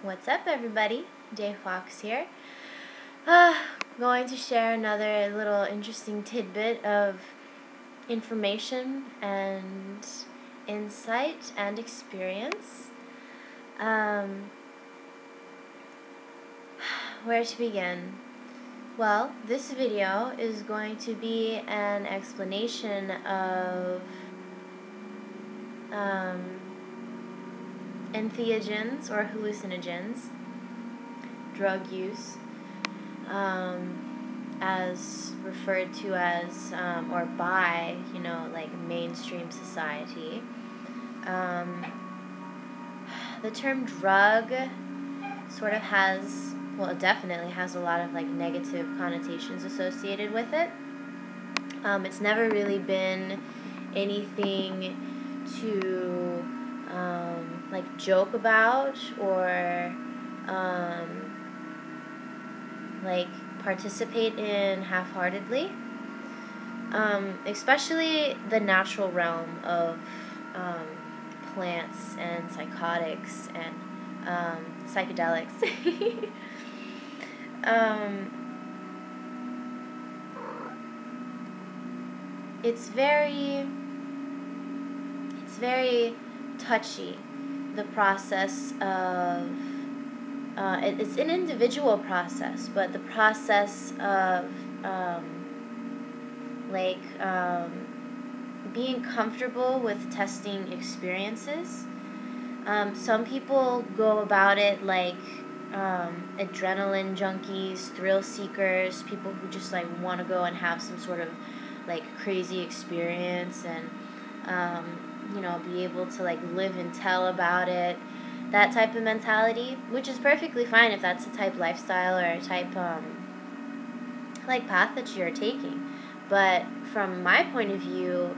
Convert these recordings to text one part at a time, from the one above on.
What's up, everybody? Day Fox here. Going to share another little interesting tidbit of information and insight and experience. Where to begin? Well, this video is going to be an explanation of entheogens or hallucinogens, drug use, as referred to as or by, like mainstream society. The term drug sort of has, well, it definitely has a lot of like negative connotations associated with it. It's never really been anything to like joke about or like participate in half-heartedly, especially the natural realm of plants and psychotics and psychedelics. It's very touchy, the process of it's an individual process, but the process of being comfortable with testing experiences. Some people go about it like adrenaline junkies, thrill seekers, people who just like want to go and have some sort of like crazy experience and be able to like live and tell about it. That type of mentality, which is perfectly fine if that's the type of lifestyle or a type like path that you're taking. But from my point of view,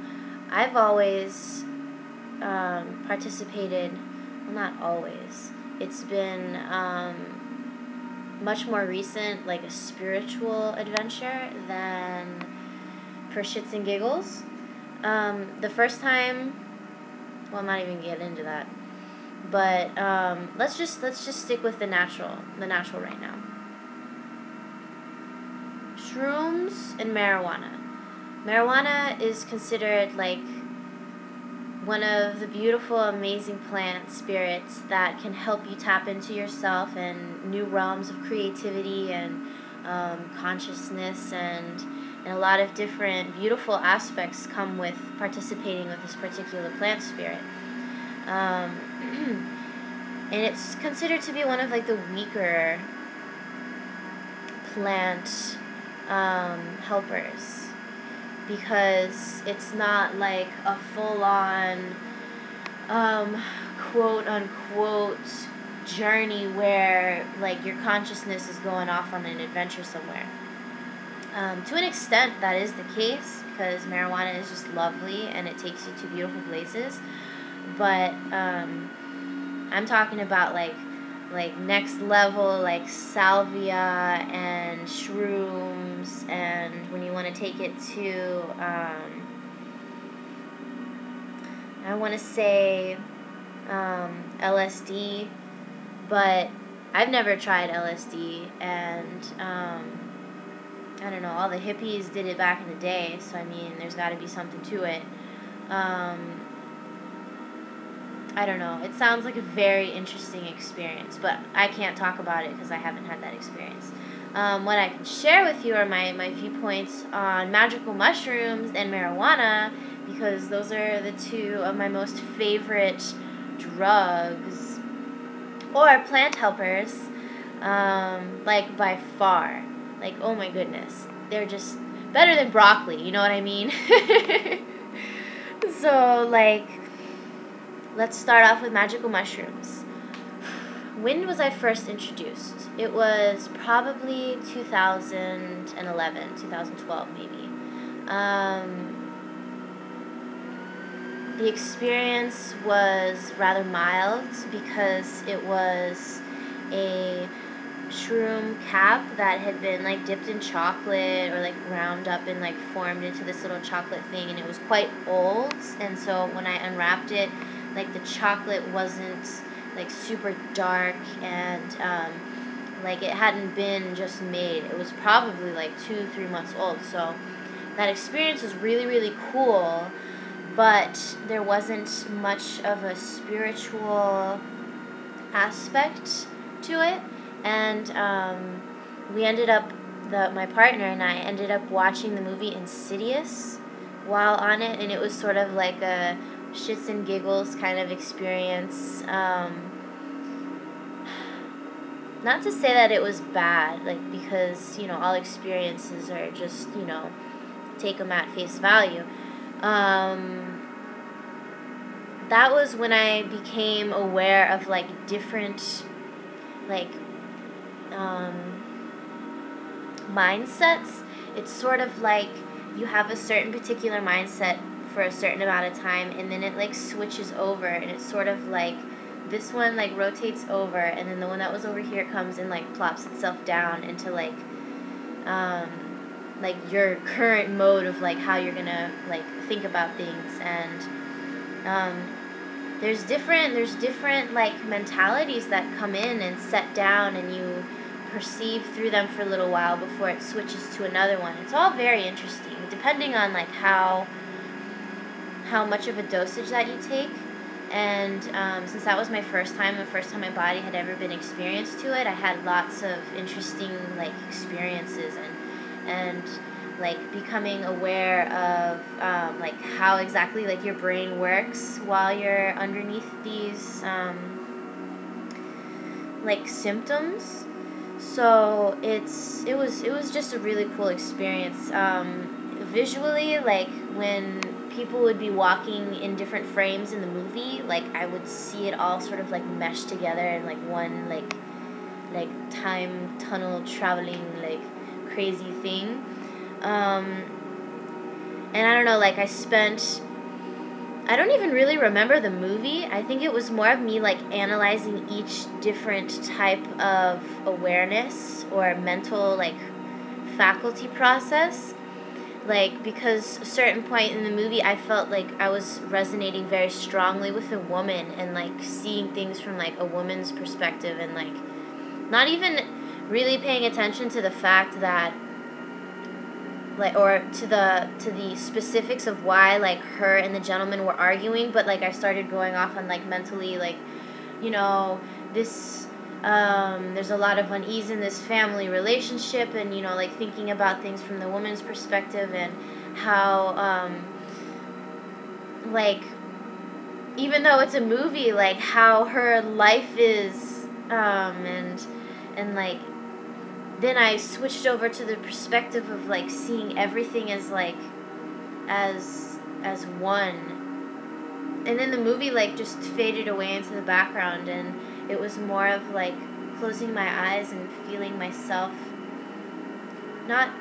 I've always participated, well, not always, it's been much more recent, like a spiritual adventure than for shits and giggles. The first time, well, I'm not even gonna get into that. But let's just stick with the natural right now. Shrooms and marijuana. Marijuana is considered like one of the beautiful, amazing plant spirits that can help you tap into yourself and new realms of creativity and consciousness, and a lot of different beautiful aspects come with participating with this particular plant spirit. And it's considered to be one of like the weaker plant helpers, because it's not like a full-on quote unquote journey where like your consciousness is going off on an adventure somewhere. To an extent that is the case, because marijuana is just lovely and it takes you to beautiful places, but I'm talking about like next level, like salvia and shrooms, and when you want to take it to I want to say LSD, but I've never tried LSD, and I don't know, all the hippies did it back in the day, so I mean, there's got to be something to it. I don't know. It sounds like a very interesting experience, but I can't talk about it because I haven't had that experience. What I can share with you are my viewpoints on magical mushrooms and marijuana, because those are the two of my most favorite drugs or plant helpers, like by far. Like, oh my goodness. They're just better than broccoli, you know what I mean? So, like, let's start off with magical mushrooms. When was I first introduced? It was probably 2011, 2012 maybe. The experience was rather mild because it was a shroom cap that had been like dipped in chocolate or like ground up and like formed into this little chocolate thing, and it was quite old, and so when I unwrapped it, like the chocolate wasn't like super dark, and like it hadn't been just made. It was probably like 2-3 months old. So that experience was really, really cool, but there wasn't much of a spiritual aspect to it. And we ended up, my partner and I ended up watching the movie Insidious while on it, and it was sort of like a shits and giggles kind of experience. Not to say that it was bad, like, because, you know, all experiences are just, you know, take them at face value. That was when I became aware of, like, different, like, mindsets. It's sort of like you have a certain particular mindset for a certain amount of time, and then it, like, switches over, and it's sort of like this one, like, rotates over, and then the one that was over here comes and, like, plops itself down into, like your current mode of, like, how you're gonna, like, think about things. And there's different like mentalities that come in and set down, and you perceive through them for a little while before it switches to another one. It's all very interesting, depending on, like, how much of a dosage that you take. And since that was the first time my body had ever been experienced to it, I had lots of interesting, like, experiences, and like becoming aware of like how exactly, like, your brain works while you're underneath these like symptoms. So it was just a really cool experience. Visually, like, when people would be walking in different frames in the movie, like, I would see it all sort of, like, mesh together in, like, one, like time tunnel traveling, like, crazy thing. And I don't know, like, I don't even really remember the movie. I think it was more of me, like, analyzing each different type of awareness or mental, like, faculty process. Like, because a certain point in the movie, I felt like I was resonating very strongly with a woman, and, like, seeing things from, like, a woman's perspective, and, like, not even really paying attention to the fact that, like, or to the specifics of why, like, her and the gentleman were arguing, but, like, I started going off on, like, mentally, like, you know, this there's a lot of unease in this family relationship, and, you know, like, thinking about things from the woman's perspective, and how like, even though it's a movie, like, how her life is, and like, then I switched over to the perspective of, like, seeing everything as, like, as one. And then the movie, like, just faded away into the background, and it was more of, like, closing my eyes and feeling myself not,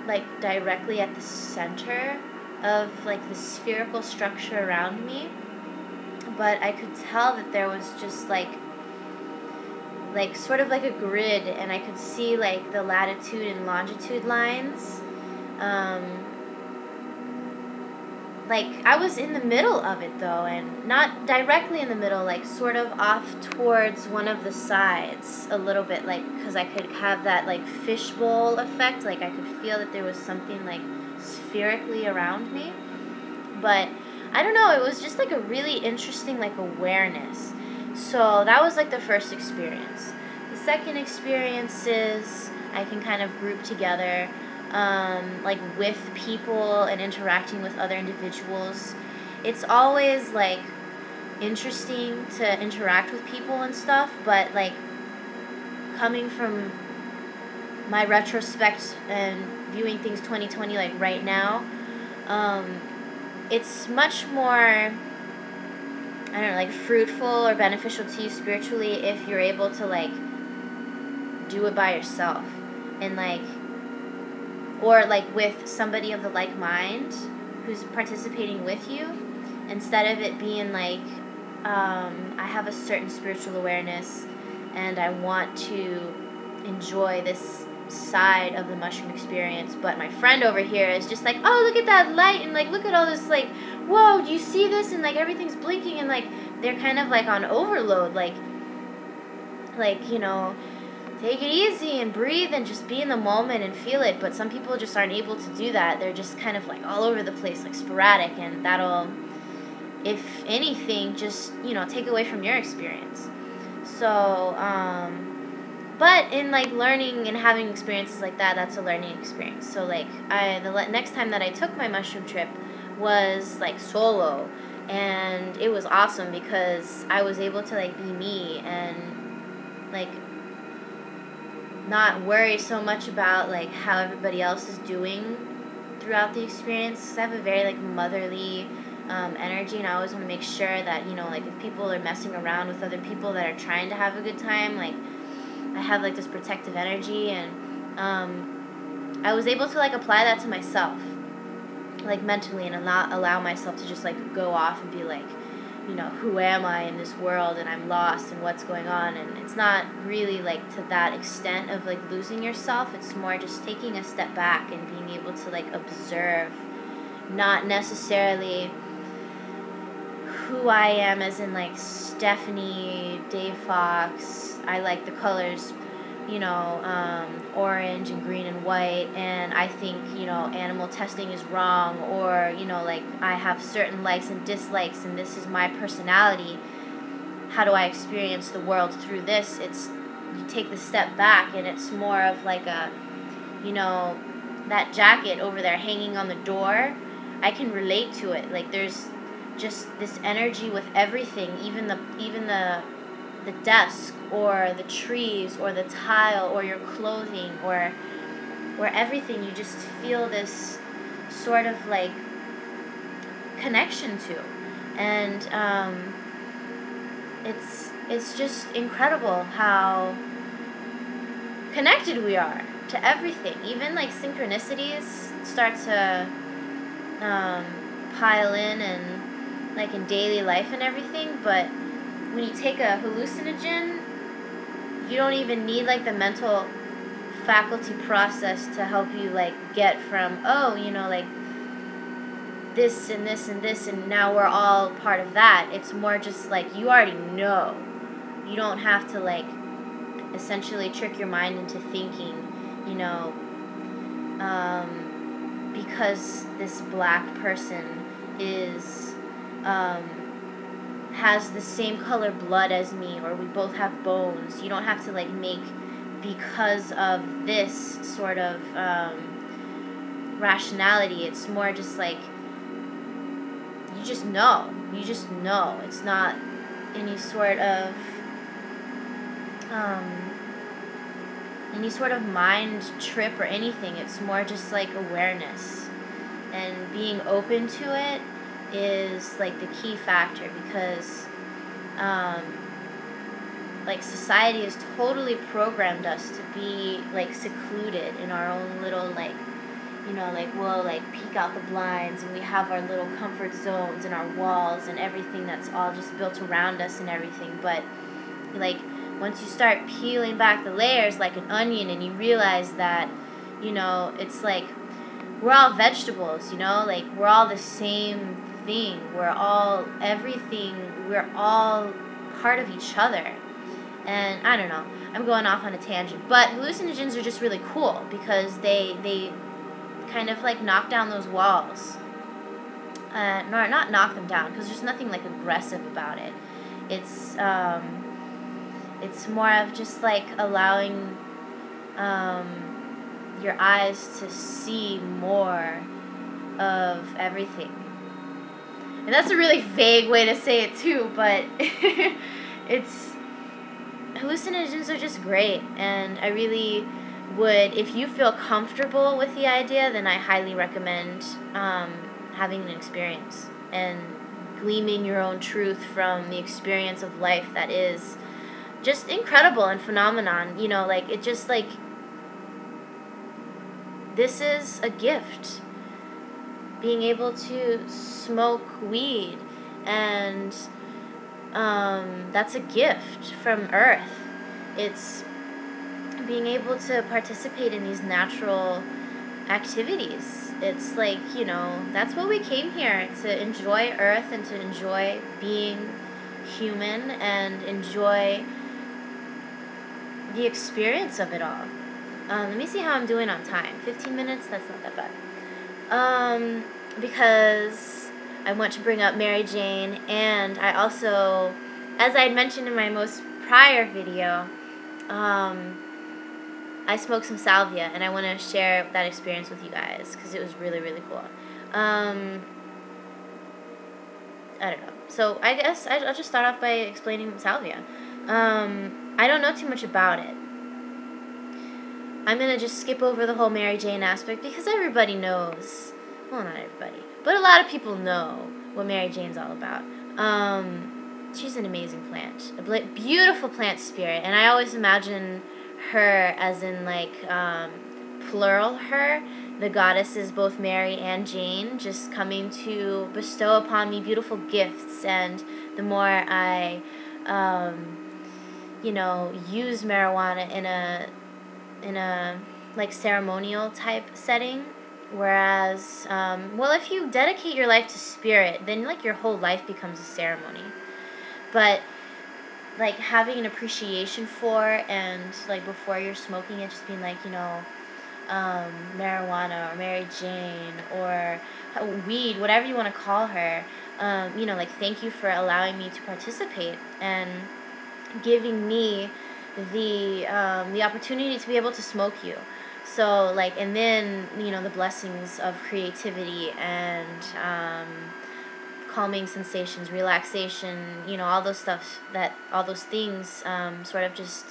like, directly at the center of, like, the spherical structure around me, but I could tell that there was just, like, sort of like a grid, and I could see, like, the latitude and longitude lines. Like, I was in the middle of it, though, and not directly in the middle, like, sort of off towards one of the sides a little bit, like, because I could have that, like, fishbowl effect, like, I could feel that there was something, like, spherically around me. But I don't know, it was just, like, a really interesting, like, awareness. So that was, like, the first experience. The second experience is I can kind of group together, like, with people and interacting with other individuals. It's always, like, interesting to interact with people and stuff, but, like, coming from my retrospect and viewing things 2020, like, right now, it's much more, I don't know, like, fruitful or beneficial to you spiritually if you're able to, like, do it by yourself, and, like, or, like, with somebody of the like mind who's participating with you, instead of it being like, I have a certain spiritual awareness and I want to enjoy this side of the mushroom experience, but my friend over here is just like, oh, look at that light, and, like, look at all this, like, whoa, do you see this, and, like, everything's blinking, and, like, they're kind of like on overload, like you know, take it easy and breathe and just be in the moment and feel it. But some people just aren't able to do that. They're just kind of like all over the place, like sporadic, and that'll, if anything, just, you know, take away from your experience. So, but in like learning and having experiences like that, that's a learning experience. So like the next time that I took my mushroom trip was like solo, and it was awesome because I was able to like be me and like not worry so much about like how everybody else is doing throughout the experience. 'Cause I have a very like motherly energy, and I always want to make sure that, you know, like if people are messing around with other people that are trying to have a good time, like I have like this protective energy, and I was able to like apply that to myself, like mentally, and allow myself to just like go off and be like, you know, who am I in this world, and I'm lost, and what's going on. And it's not really like to that extent of like losing yourself. It's more just taking a step back and being able to like observe, not necessarily who I am as in like Stephanie, Dave Fox. I like the colors, you know, orange and green and white, and I think, you know, animal testing is wrong, or, you know, like I have certain likes and dislikes, and this is my personality. How do I experience the world through this? It's, you take the step back, and it's more of like a, you know, that jacket over there hanging on the door, I can relate to it. Like there's just this energy with everything, even the desk, or the trees, or the tile, or your clothing, or everything. You just feel this sort of like connection to, and it's just incredible how connected we are to everything. Even like synchronicities start to pile in, and like in daily life and everything. But when you take a hallucinogen, you don't even need like the mental faculty process to help you like get from, oh, you know, like this and this and this, and now we're all part of that. It's more just like you already know. You don't have to like essentially trick your mind into thinking, you know, because this black person is has the same color blood as me, or we both have bones. You don't have to like make, because of this sort of rationality. It's more just like you just know. It's not any sort of mind trip or anything. It's more just like awareness, and being open to it is like the key factor, because like society has totally programmed us to be like secluded in our own little like, you know, like we'll like peek out the blinds, and we have our little comfort zones and our walls and everything that's all just built around us and everything. But like once you start peeling back the layers like an onion, and you realize that, you know, it's like we're all vegetables, you know, like we're all the same thing. We're all everything. We're all part of each other. And I don't know, I'm going off on a tangent, but hallucinogens are just really cool because they kind of like knock down those walls. No, not knock them down, because there's nothing like aggressive about it. It's more of just like allowing your eyes to see more of everything. And that's a really vague way to say it too, but hallucinogens are just great, and I really would, if you feel comfortable with the idea, then I highly recommend having an experience and gleaming your own truth from the experience of life that is just incredible and phenomenon. You know, like it just like, this is a gift. Being able to smoke weed, and that's a gift from Earth. It's being able to participate in these natural activities. It's like, you know, that's what we came here to enjoy Earth and to enjoy being human and enjoy the experience of it all. Let me see how I'm doing on time. 15 minutes? That's not that bad. Because I want to bring up Mary Jane, and I also, as I had mentioned in my most prior video, I smoked some salvia, and I want to share that experience with you guys, because it was really, really cool. I don't know. So I guess I'll just start off by explaining salvia. I don't know too much about it. I'm going to just skip over the whole Mary Jane aspect because everybody knows. Well, not everybody, but a lot of people know what Mary Jane's all about. She's an amazing plant. A beautiful plant spirit. And I always imagine her as in, like, plural her. The goddesses, both Mary and Jane, just coming to bestow upon me beautiful gifts. And the more I, use marijuana in a like ceremonial type setting, whereas if you dedicate your life to spirit, then like your whole life becomes a ceremony. But like having an appreciation for, and like before you're smoking it, just being like, marijuana or Mary Jane or weed, whatever you want to call her, like thank you for allowing me to participate and giving me the opportunity to be able to smoke you. So like, and then the blessings of creativity and calming sensations, relaxation, all those things sort of just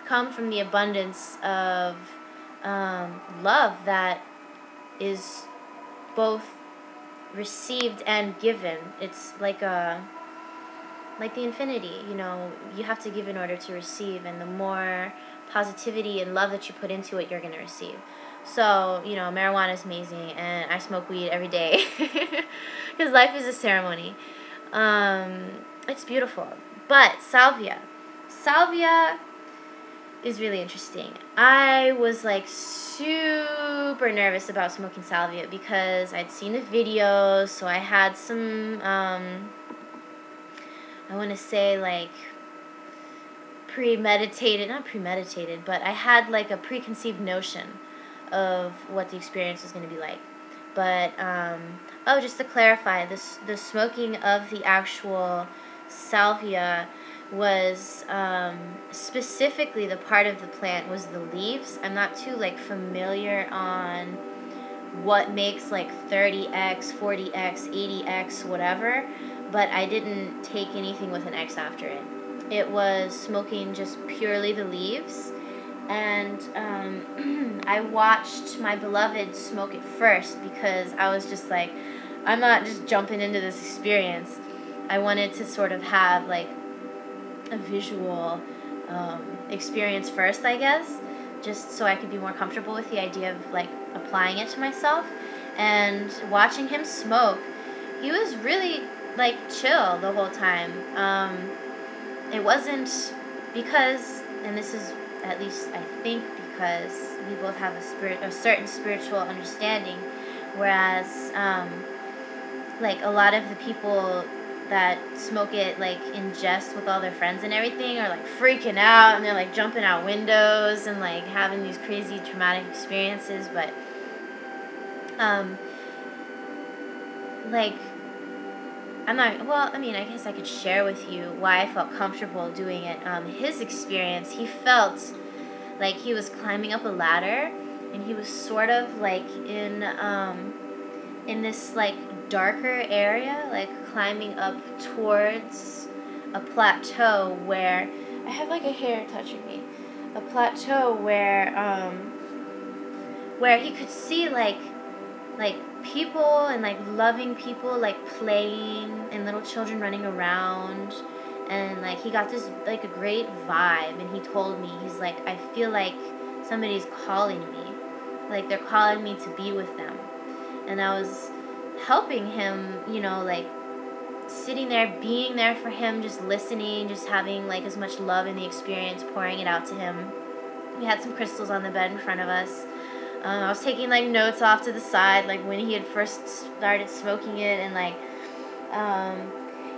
come from the abundance of love that is both received and given. It's like the infinity, you have to give in order to receive, and the more positivity and love that you put into it, you're going to receive. So, marijuana is amazing, and I smoke weed every day because life is a ceremony. It's beautiful. But salvia is really interesting. I was like super nervous about smoking salvia because I'd seen the videos, so I had some I want to say like not premeditated, but I had like a preconceived notion of what the experience was going to be like. But just to clarify, the smoking of the actual salvia was specifically the part of the plant was the leaves. I'm not too like familiar on what makes like 30x, 40x, 80x, whatever, but I didn't take anything with an X after it. It was smoking just purely the leaves, and I watched my beloved smoke it first because I was just like, I'm not just jumping into this experience. I wanted to sort of have like a visual experience first, I guess, just so I could be more comfortable with the idea of like applying it to myself. And watching him smoke, he was really like chill the whole time. It wasn't because, and this is at least I think because we both have a certain spiritual understanding, whereas like a lot of the people that smoke it like in jest with all their friends and everything are like freaking out, and they're like jumping out windows and like having these crazy traumatic experiences. But like I guess I could share with you why I felt comfortable doing it. His experience, he felt like he was climbing up a ladder, and he was sort of like in this like darker area, like climbing up towards a plateau where I have like a hair touching me. A plateau where he could see like people and like loving people like playing and little children running around, and like he got this like a great vibe, and he told me, he's like, I feel like somebody's calling me, like they're calling me to be with them. And I was helping him, like sitting there, being there for him, just listening, just having like as much love in the experience, pouring it out to him. We had some crystals on the bed in front of us. I was taking like notes off to the side, like when he had first started smoking it, and like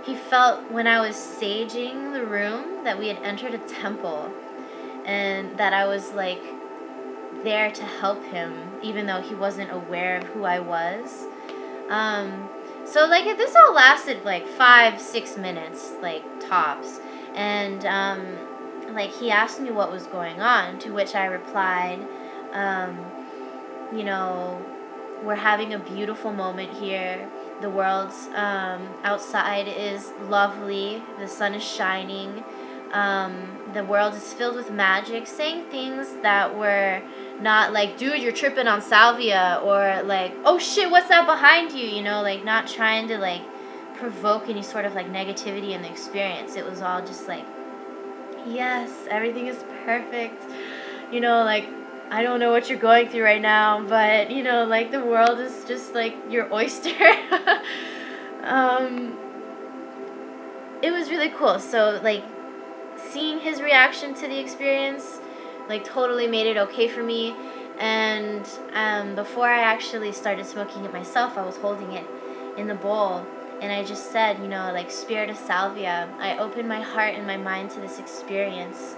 he felt when I was saging the room that we had entered a temple, and that I was like there to help him, even though he wasn't aware of who I was. So like this all lasted like 5-6 minutes, like tops, and like he asked me what was going on, to which I replied, you know, we're having a beautiful moment here. The world outside is lovely. The sun is shining. The world is filled with magic, saying things that were not like, dude, you're tripping on Salvia, or like, oh shit, what's that behind you? You know, like not trying to like provoke any sort of like negativity in the experience. It was all just like, yes, everything is perfect. You know, like, I don't know what you're going through right now, but you know, like the world is just like your oyster. It was really cool. So like seeing his reaction to the experience like totally made it okay for me. And before I actually started smoking it myself, I was holding it in the bowl, and I just said, you know, like, Spirit of Salvia, I open my heart and my mind to this experience.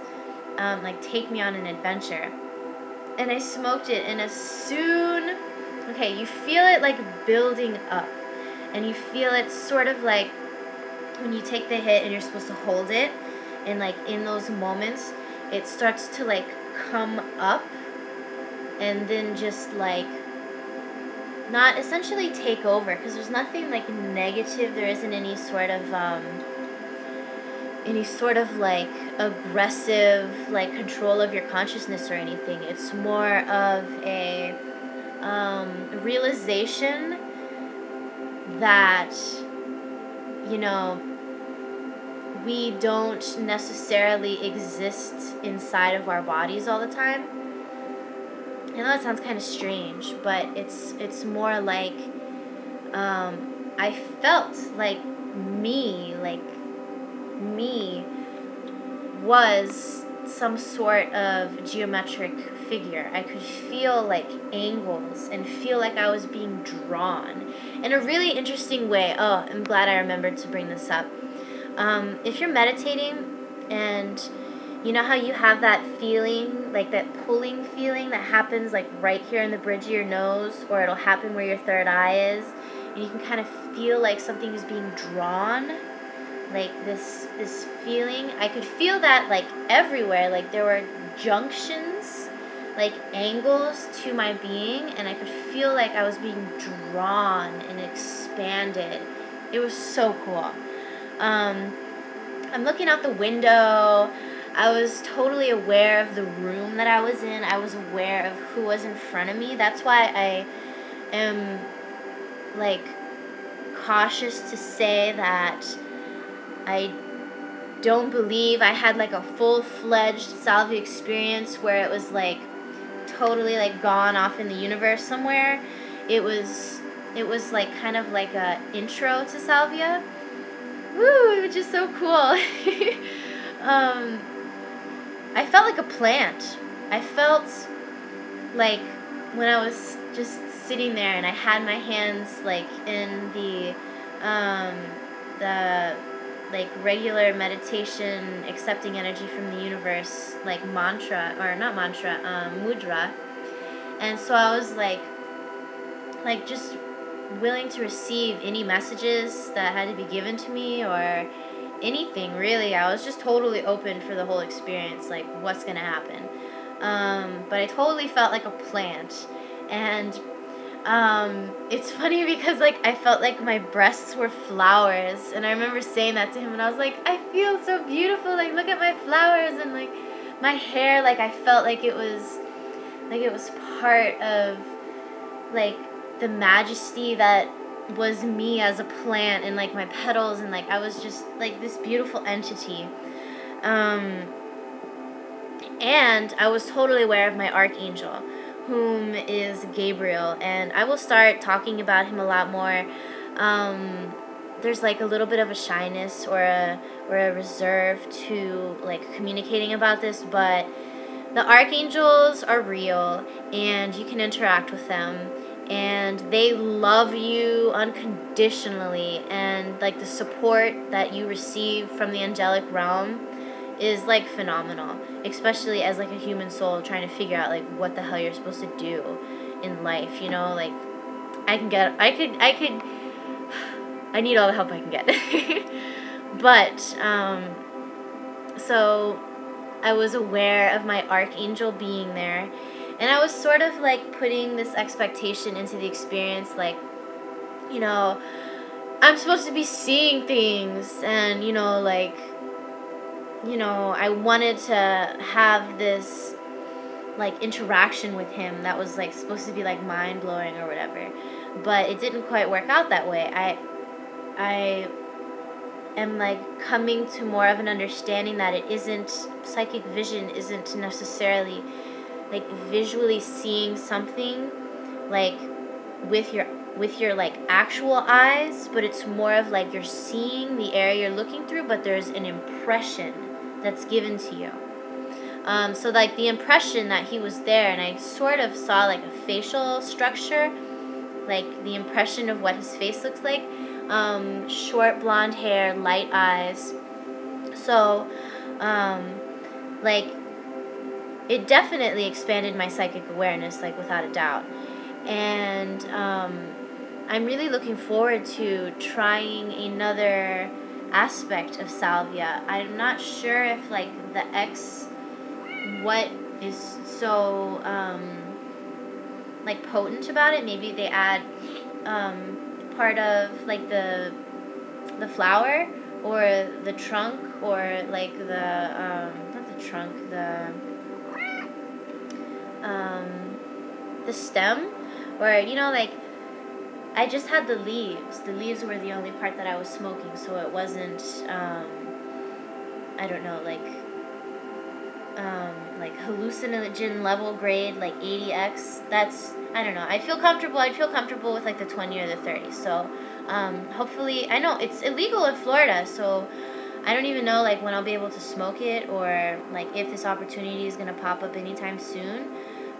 Like, take me on an adventure. And I smoked it, and as soon, okay, you feel it like building up, and you feel it sort of like when you take the hit and you're supposed to hold it, and like in those moments it starts to like come up, and then just like not essentially take over, because there's nothing like negative, there isn't any sort of like aggressive like control of your consciousness or anything. It's more of a realization that, you know, we don't necessarily exist inside of our bodies all the time. I know that sounds kind of strange, but it's more like I felt like me was some sort of geometric figure. I could feel like angles and feel like I was being drawn in a really interesting way. Oh, I'm glad I remembered to bring this up. If you're meditating and you know how you have that feeling, like that pulling feeling that happens like right here in the bridge of your nose, or it'll happen where your third eye is, and you can kind of feel like something is being drawn, like this feeling. I could feel that like everywhere, like there were junctions, like angles to my being, and I could feel like I was being drawn and expanded. It was so cool. I'm looking out the window. I was totally aware of the room that I was in. I was aware of who was in front of me. That's why I am like cautious to say that I don't believe I had like a full-fledged Salvia experience where it was like totally like gone off in the universe somewhere. It was like kind of like a intro to Salvia. Woo, it was just so cool. I felt like a plant. I felt like when I was just sitting there and I had my hands like in the like regular meditation, accepting energy from the universe, like mantra, or not mantra, mudra. And so I was like just willing to receive any messages that had to be given to me, or anything really. I was just totally open for the whole experience, like what's gonna happen. But I totally felt like a plant. And it's funny because like I felt like my breasts were flowers, and I remember saying that to him, and I was like, I feel so beautiful, like look at my flowers, and like my hair, like I felt like it was part of like the majesty that was me as a plant, and like my petals, and like I was just like this beautiful entity. And I was totally aware of my archangel, whom is Gabriel, and I will start talking about him a lot more. There's like a little bit of a shyness or a reserve to like communicating about this, but the archangels are real, and you can interact with them, and they love you unconditionally, and like the support that you receive from the angelic realm is like phenomenal, especially as like a human soul trying to figure out like what the hell you're supposed to do in life, you know. Like I need all the help I can get. But so I was aware of my archangel being there, and I was sort of like putting this expectation into the experience, like, you know, I'm supposed to be seeing things, and, you know, like, you know, I wanted to have this like interaction with him that was like supposed to be like mind blowing or whatever, but it didn't quite work out that way. I am like coming to more of an understanding that it isn't, psychic vision isn't necessarily like visually seeing something like with your like actual eyes, but it's more of like you're seeing the area you're looking through, but there's an impression that's given to you. So like the impression that he was there, and I sort of saw like a facial structure, like the impression of what his face looks like. Short blonde hair, light eyes. So, like, it definitely expanded my psychic awareness, like, without a doubt. And I'm really looking forward to trying another aspect of Salvia. I'm not sure if, like, the X, what is so, like, potent about it. Maybe they add part of like the flower or the trunk, or like the not the trunk, the stem, or, you know, like I just had the leaves were the only part that I was smoking, so it wasn't I don't know, like hallucinogen level grade, like 80x. That's, I don't know. I'd feel comfortable with like the 20 or the 30. So hopefully, I know it's illegal in Florida, so I don't even know like when I'll be able to smoke it, or like if this opportunity is gonna pop up anytime soon.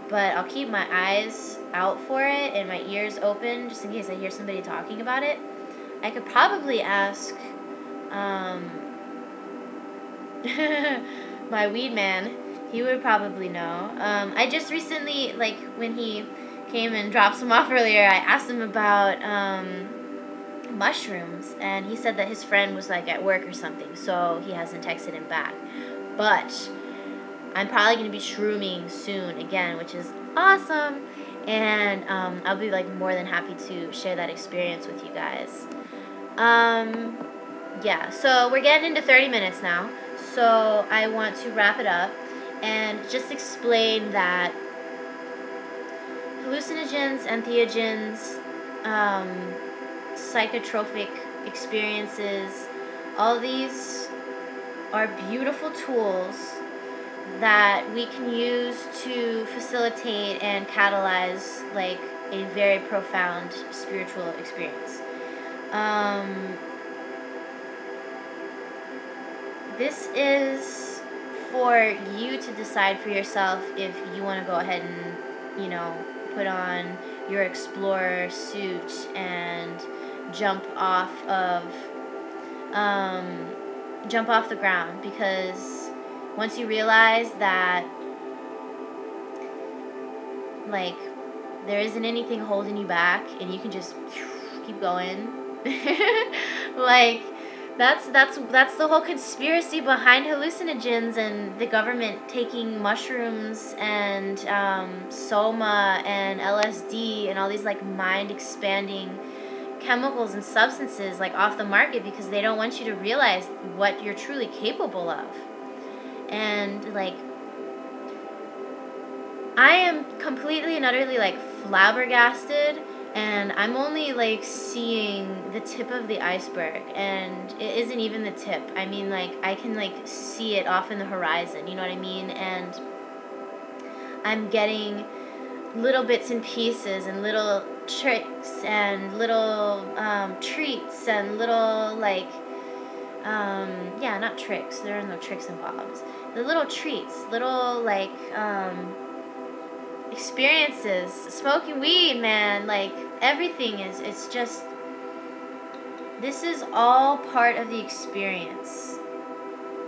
But I'll keep my eyes out for it and my ears open just in case I hear somebody talking about it. I could probably ask my weed man. He would probably know. I just recently, like, when he came and dropped some off earlier, I asked him about mushrooms, and he said that his friend was, like, at work or something, so he hasn't texted him back. But I'm probably going to be shrooming soon again, which is awesome, and I'll be, like, more than happy to share that experience with you guys. Yeah, so we're getting into 30 minutes now, so I want to wrap it up and just explain that hallucinogens, entheogens, psychotropic experiences, all these are beautiful tools that we can use to facilitate and catalyze like a very profound spiritual experience. This is for you to decide for yourself if you want to go ahead and, you know, put on your explorer suit and jump off the ground, because once you realize that like there isn't anything holding you back and you can just keep going, like that's the whole conspiracy behind hallucinogens and the government taking mushrooms and soma and LSD and all these like mind expanding chemicals and substances like off the market, because they don't want you to realize what you're truly capable of. And like I am completely and utterly like flabbergasted, and I'm only like seeing the tip of the iceberg, and it isn't even the tip. I mean, like I can like see it off in the horizon, you know what I mean? And I'm getting little bits and pieces and little tricks and little treats and little like yeah, not tricks, there are no tricks involved. The little treats, little like experiences. Smoking weed, man, like, everything is, it's just, this is all part of the experience.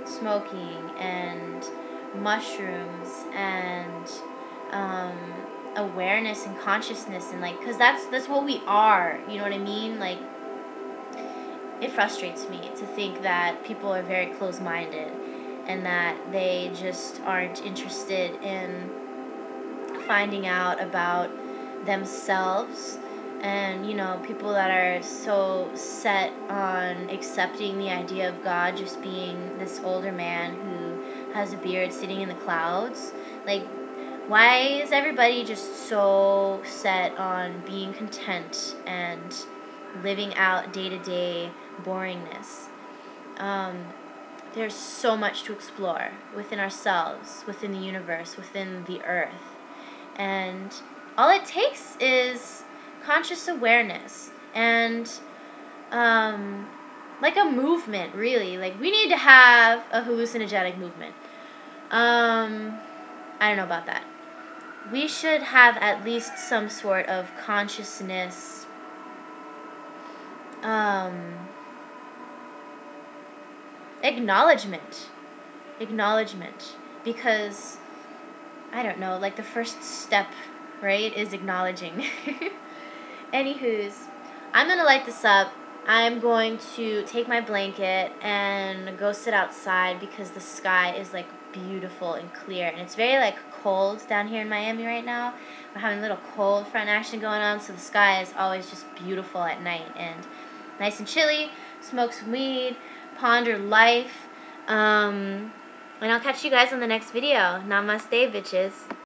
Smoking and mushrooms and awareness and consciousness, and like, because that's what we are, you know what I mean? Like, it frustrates me to think that people are very close-minded and that they just aren't interested in finding out about themselves. And, you know, people that are so set on accepting the idea of God just being this older man who has a beard sitting in the clouds. Like, why is everybody just so set on being content and living out day-to-day boringness? There's so much to explore within ourselves, within the universe, within the earth. And all it takes is conscious awareness and like a movement, really. Like, we need to have a hallucinogenic movement. I don't know about that. We should have at least some sort of consciousness acknowledgement, because, I don't know, like, the first step, right, is acknowledging. Anywho's, I'm gonna light this up. I'm going to take my blanket and go sit outside because the sky is, like, beautiful and clear, and it's very, like, cold down here in Miami right now. We're having a little cold front action going on, so the sky is always just beautiful at night and nice and chilly. Smoke some weed, ponder life, and I'll catch you guys on the next video. Namaste, bitches.